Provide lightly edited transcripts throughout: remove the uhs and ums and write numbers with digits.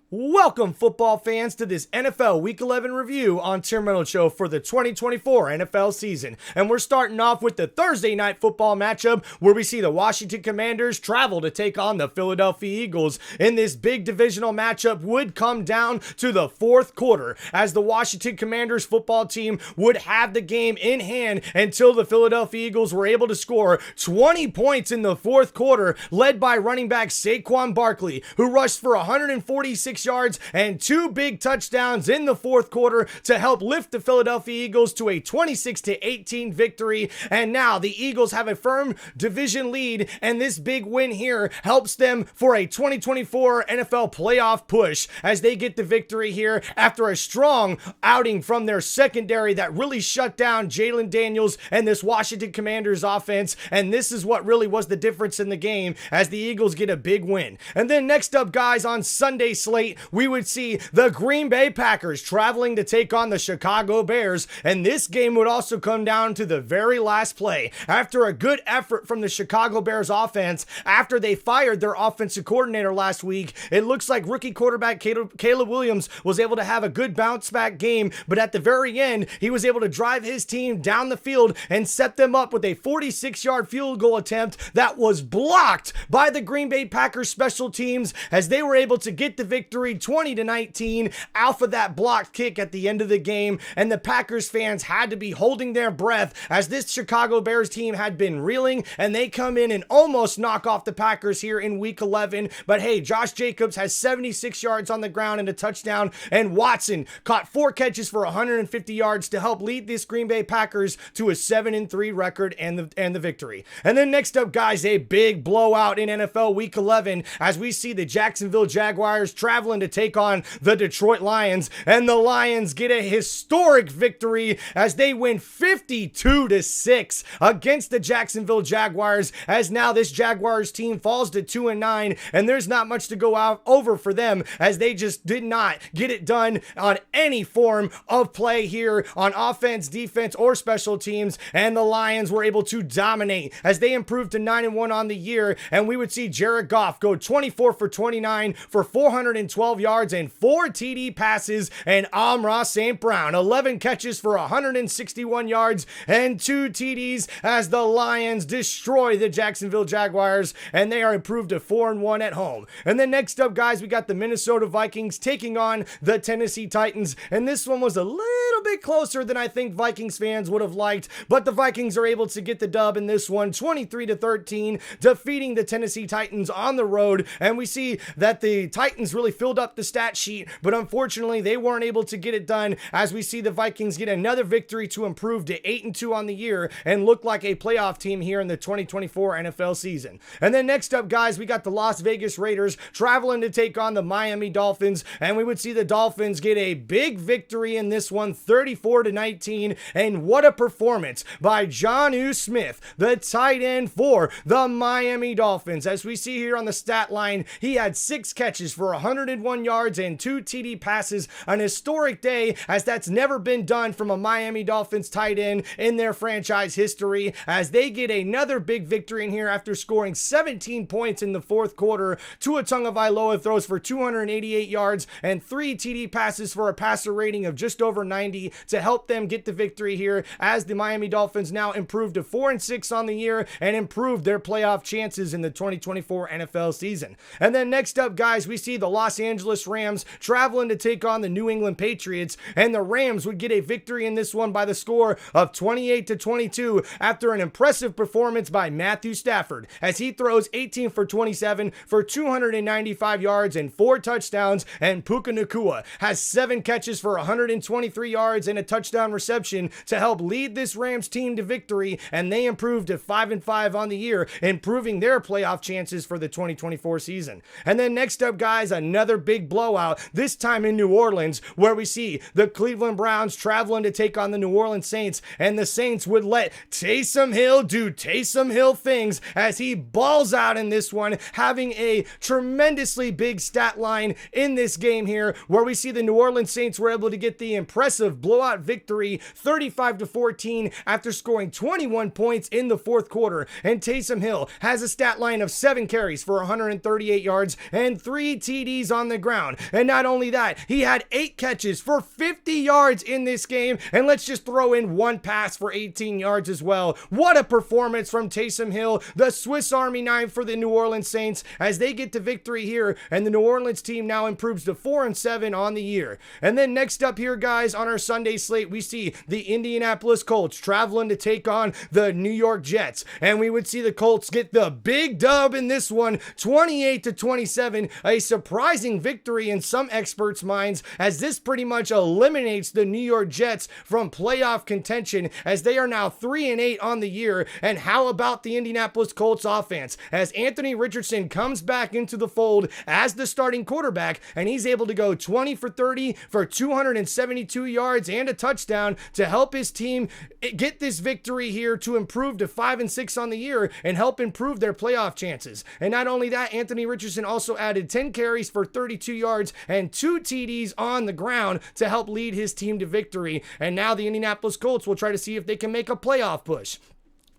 Welcome, football fans, to this NFL Week 11 review on Tim Reynolds Show for the 2024 NFL season. And we're starting off with the Thursday night football matchup where we see the Washington Commanders travel to take on the Philadelphia Eagles. In this big divisional matchup would come down to the fourth quarter as the Washington Commanders football team would have the game in hand until the Philadelphia Eagles were able to score 20 points in the fourth quarter, led by running back Saquon Barkley, who rushed for 146 yards and two big touchdowns in the fourth quarter to help lift the Philadelphia Eagles to a 26-18 victory. And now the Eagles have a firm division lead, and this big win here helps them for a 2024 NFL playoff push as they get the victory here after a strong outing from their secondary that really shut down Jalen Daniels and this Washington Commanders offense. And this is what really was the difference in the game as the Eagles get a big win. And then next up, guys, on Sunday slate, we would see the Green Bay Packers traveling to take on the Chicago Bears, and this game would also come down to the very last play. After a good effort from the Chicago Bears offense, after they fired their offensive coordinator last week, it looks like rookie quarterback Caleb Williams was able to have a good bounce back game, but at the very end, he was able to drive his team down the field and set them up with a 46-yard field goal attempt that was blocked by the Green Bay Packers special teams as they were able to get the victory 20-19 off of that blocked kick at the end of the game. And the Packers fans had to be holding their breath as this Chicago Bears team had been reeling, and they come in and almost knock off the Packers here in week 11. But hey, Josh Jacobs has 76 yards on the ground and a touchdown, and Watson caught 4 catches for 150 yards to help lead this Green Bay Packers to a 7-3 record and the victory. And then next up, guys, a big blowout in NFL week 11 as we see the Jacksonville Jaguars traveling to take on the Detroit Lions, and the Lions get a historic victory as they win 52-6 against the Jacksonville Jaguars, as now this Jaguars team falls to 2-9, and there's not much to go out over for them as they just did not get it done on any form of play here on offense, defense, or special teams. And the Lions were able to dominate as they improved to 9-1 on the year, and we would see Jared Goff go 24 for 29 for 412 yards and 4 TD passes, and Amon-Ra St. Brown 11 catches for 161 yards and 2 TDs as the Lions destroy the Jacksonville Jaguars, and they are improved to 4-1 at home. And then next up, guys, we got the Minnesota Vikings taking on the Tennessee Titans, and this one was a little bit closer than I think Vikings fans would have liked, but the Vikings are able to get the dub in this one 23-13, defeating the Tennessee Titans on the road. And we see that the Titans really filled up the stat sheet, but unfortunately they weren't able to get it done as we see the Vikings get another victory to improve to 8-2 on the year and look like a playoff team here in the 2024 NFL season. And then next up, guys, we got the Las Vegas Raiders traveling to take on the Miami Dolphins, and we would see the Dolphins get a big victory in this one 34-19. And what a performance by Jonnu Smith, the tight end for the Miami Dolphins. As we see here on the stat line, he had 6 catches for 101 yards and 2 TD passes, an historic day as that's never been done from a Miami Dolphins tight end in their franchise history, as they get another big victory in here after scoring 17 points in the fourth quarter. Tua Tagovailoa throws for 288 yards and 3 TD passes for a passer rating of just over 90 to help them get the victory here as the Miami Dolphins now improve to 4-6 on the year and improve their playoff chances in the 2024 NFL season. And then next up, guys, we see the Los Angeles Rams traveling to take on the New England Patriots, and the Rams would get a victory in this one by the score of 28-22 after an impressive performance by Matthew Stafford as he throws 18 for 27 for 295 yards and 4 touchdowns, and Puka Nacua has 7 catches for 123 yards and a touchdown reception to help lead this Rams team to victory, and they improved to 5-5 on the year, improving their playoff chances for the 2024 season. And then next up, guys, another big blowout, this time in New Orleans, where we see the Cleveland Browns traveling to take on the New Orleans Saints, and the Saints would let Taysom Hill do Taysom Hill things as he balls out in this one, having a tremendously big stat line in this game here, where we see the New Orleans Saints were able to get the impressive blowout victory 35-14 after scoring 21 points in the fourth quarter. And Taysom Hill has a stat line of 7 carries for 138 yards and 3 TDs on the ground. And not only that, he had 8 catches for 50 yards in this game. And let's just throw in 1 pass for 18 yards as well. What a performance from Taysom Hill, the Swiss Army knife for the New Orleans Saints, as they get the victory here. And the New Orleans team now improves to 4-7 on the year. And then next up here, guys, on our Sunday slate, we see the Indianapolis Colts traveling to take on the New York Jets. And we would see the Colts get the big dub in this one, 28-27, a surprising victory in some experts' minds, as this pretty much eliminates the New York Jets from playoff contention, as they are now 3-8 on the year. And how about the Indianapolis Colts offense, as Anthony Richardson comes back into the fold as the starting quarterback, and he's able to go 20 for 30 for 272 yards and a touchdown to help his team get this victory here to improve to 5-6 on the year and help improve their playoff chances. And not only that, Anthony Richardson also added 10 carries for 32 yards and 2 TDs on the ground to help lead his team to victory. And now the Indianapolis Colts will try to see if they can make a playoff push.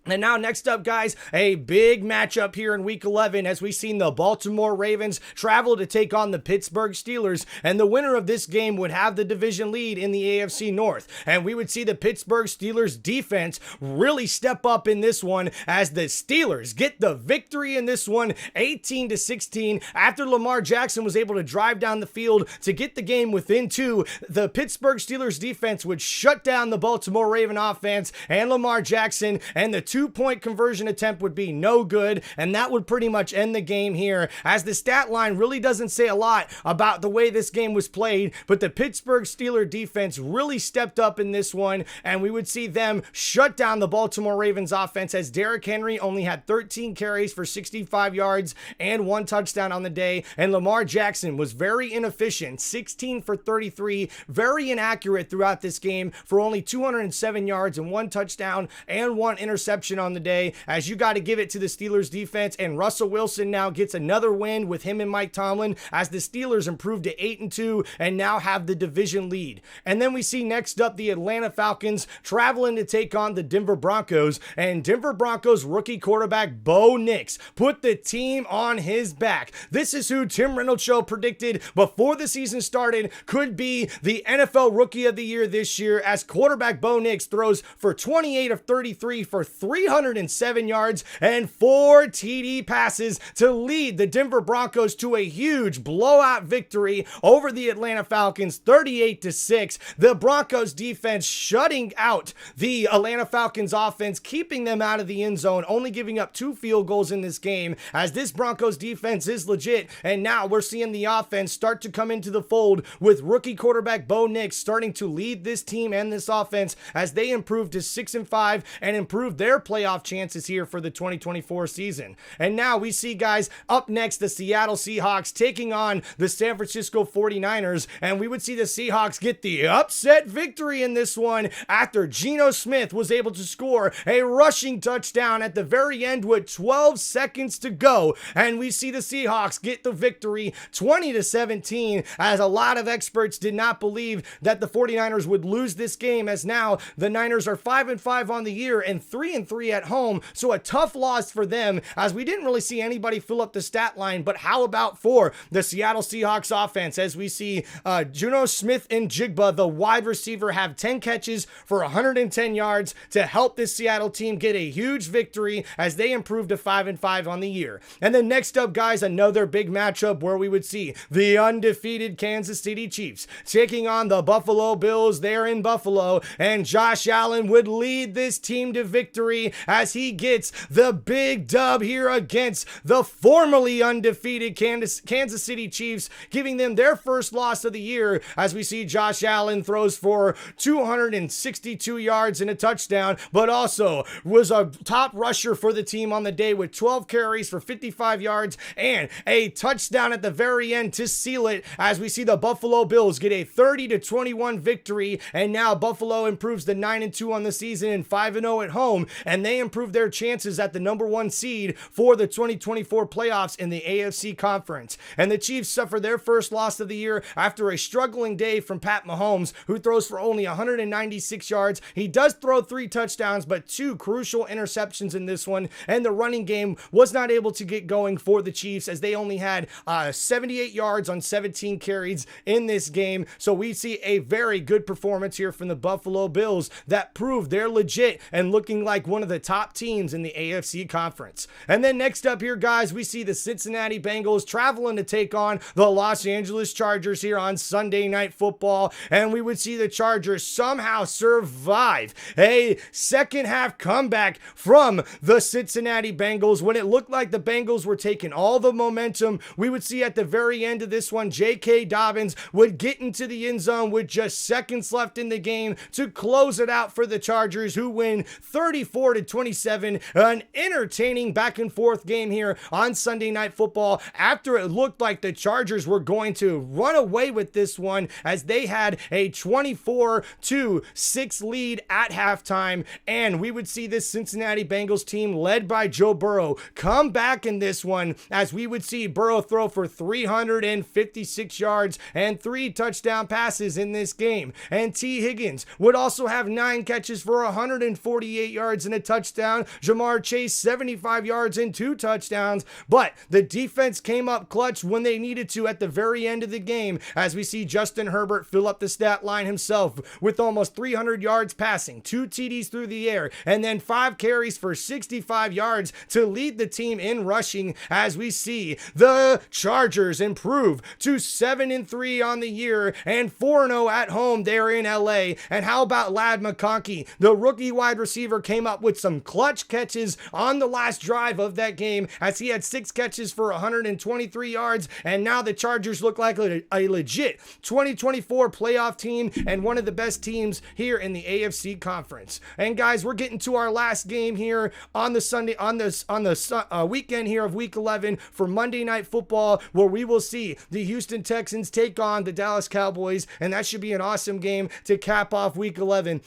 And now next up, guys, a big matchup here in Week 11 as we've seen the Baltimore Ravens travel to take on the Pittsburgh Steelers. And the winner of this game would have the division lead in the AFC North. And we would see the Pittsburgh Steelers defense really step up in this one as the Steelers get the victory in this one, 18-16. After Lamar Jackson was able to drive down the field to get the game within 2, the Pittsburgh Steelers defense would shut down the Baltimore Raven offense and Lamar Jackson, and the 2-point conversion attempt would be no good, and that would pretty much end the game here, as the stat line really doesn't say a lot about the way this game was played, but the Pittsburgh Steelers defense really stepped up in this one, and we would see them shut down the Baltimore Ravens offense, as Derrick Henry only had 13 carries for 65 yards and 1 touchdown on the day, and Lamar Jackson was very inefficient, 16 for 33, very inaccurate throughout this game for only 207 yards and 1 touchdown and 1 interception on the day, as you got to give it to the Steelers defense. And Russell Wilson now gets another win with him and Mike Tomlin, as the Steelers improved to 8-2 and now have the division lead. And then we see next up the Atlanta Falcons traveling to take on the Denver Broncos, and Denver Broncos rookie quarterback Bo Nix put the team on his back. This is who Tim Reynolds Show predicted before the season started could be the NFL Rookie of the Year this year, as quarterback Bo Nix throws for 28 of 33 for 307 yards and 4 TD passes to lead the Denver Broncos to a huge blowout victory over the Atlanta Falcons, 38-6. The Broncos defense shutting out the Atlanta Falcons offense, keeping them out of the end zone, only giving up 2 field goals in this game, as this Broncos defense is legit. And now we're seeing the offense start to come into the fold with rookie quarterback Bo Nix starting to lead this team and this offense as they improve to 6-5 and improve their playoff chances here for the 2024 season. And now we see, guys, up next, the Seattle Seahawks taking on the San Francisco 49ers, and we would see the Seahawks get the upset victory in this one after Geno Smith was able to score a rushing touchdown at the very end with 12 seconds to go, and we see the Seahawks get the victory 20-17, as a lot of experts did not believe that the 49ers would lose this game, as now the Niners are 5-5 on the year and 3-3 at home, so a tough loss for them, as we didn't really see anybody fill up the stat line. But how about for the Seattle Seahawks offense, as we see Geno Smith and Jigba, the wide receiver, have 10 catches for 110 yards to help this Seattle team get a huge victory as they improve to 5-5 on the year. And then next up, guys, another big matchup where we would see the undefeated Kansas City Chiefs taking on the Buffalo Bills there in Buffalo, and Josh Allen would lead this team to victory as he gets the big dub here against the formerly undefeated Kansas City Chiefs, giving them their first loss of the year, as we see Josh Allen throws for 262 yards and a touchdown, but also was a top rusher for the team on the day with 12 carries for 55 yards and a touchdown at the very end to seal it, as we see the Buffalo Bills get a 30-21 victory, and now Buffalo improves to 9-2 on the season and 5-0 at home, and they improved their chances at the #1 seed for the 2024 playoffs in the AFC Conference. And the Chiefs suffered their first loss of the year after a struggling day from Pat Mahomes, who throws for only 196 yards. He does throw 3 touchdowns, but 2 crucial interceptions in this one, and the running game was not able to get going for the Chiefs as they only had 78 yards on 17 carries in this game. So we see a very good performance here from the Buffalo Bills that proved they're legit and looking like one of the top teams in the AFC Conference. And then next up here, guys, we see the Cincinnati Bengals traveling to take on the Los Angeles Chargers here on Sunday Night Football, and we would see the Chargers somehow survive a second half comeback from the Cincinnati Bengals when it looked like the Bengals were taking all the momentum. We would see at the very end of this one, J.K. Dobbins would get into the end zone with just seconds left in the game to close it out for the Chargers, who win 34-27. An entertaining back and forth game here on Sunday Night Football after it looked like the Chargers were going to run away with this one as they had a 24-6 lead at halftime. And we would see this Cincinnati Bengals team led by Joe Burrow come back in this one as we would see Burrow throw for 356 yards and 3 touchdown passes in this game. And T. Higgins would also have 9 catches for 148 yards and a touchdown. Jamar Chase 75 yards and 2 touchdowns. But the defense came up clutch when they needed to at the very end of the game as we see Justin Herbert fill up the stat line himself with almost 300 yards passing, 2 TDs through the air, and then 5 carries for 65 yards to lead the team in rushing as we see the Chargers improve to 7-3 on the year and 4-0 at home there in LA. And how about Ladd McConkey? The rookie wide receiver came up with some clutch catches on the last drive of that game as he had 6 catches for 123 yards, and now the Chargers look like a legit 2024 playoff team and one of the best teams here in the AFC Conference. And guys, we're getting to our last game here on the Sunday on the weekend here of Week 11 for Monday Night Football, where we will see the Houston Texans take on the Dallas Cowboys, and that should be an awesome game to cap off Week 11.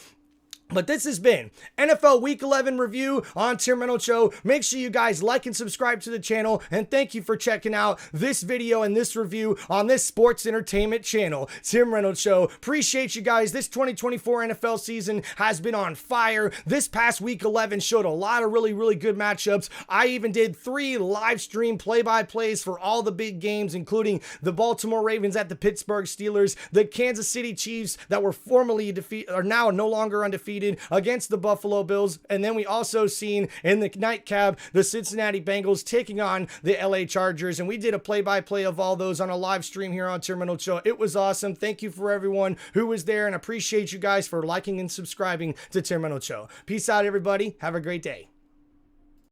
But this has been NFL Week 11 review on Tim Reynolds Show. Make sure you guys like and subscribe to the channel, and thank you for checking out this video and this review on this sports entertainment channel, Tim Reynolds Show. Appreciate you guys. This 2024 NFL season has been on fire. This past Week 11 showed a lot of really good matchups. I even did 3 live stream play-by-plays for all the big games, including the Baltimore Ravens at the Pittsburgh Steelers, the Kansas City Chiefs that were formerly defeated, are now no longer undefeated, against the Buffalo Bills. And then we also seen in the nightcap the Cincinnati Bengals taking on the LA Chargers, and we did a play-by-play of all those on a live stream here on Tim Reynolds Show. It was awesome. Thank you for everyone who was there, and appreciate you guys for liking and subscribing to Tim Reynolds Show. Peace out, everybody. Have a great day.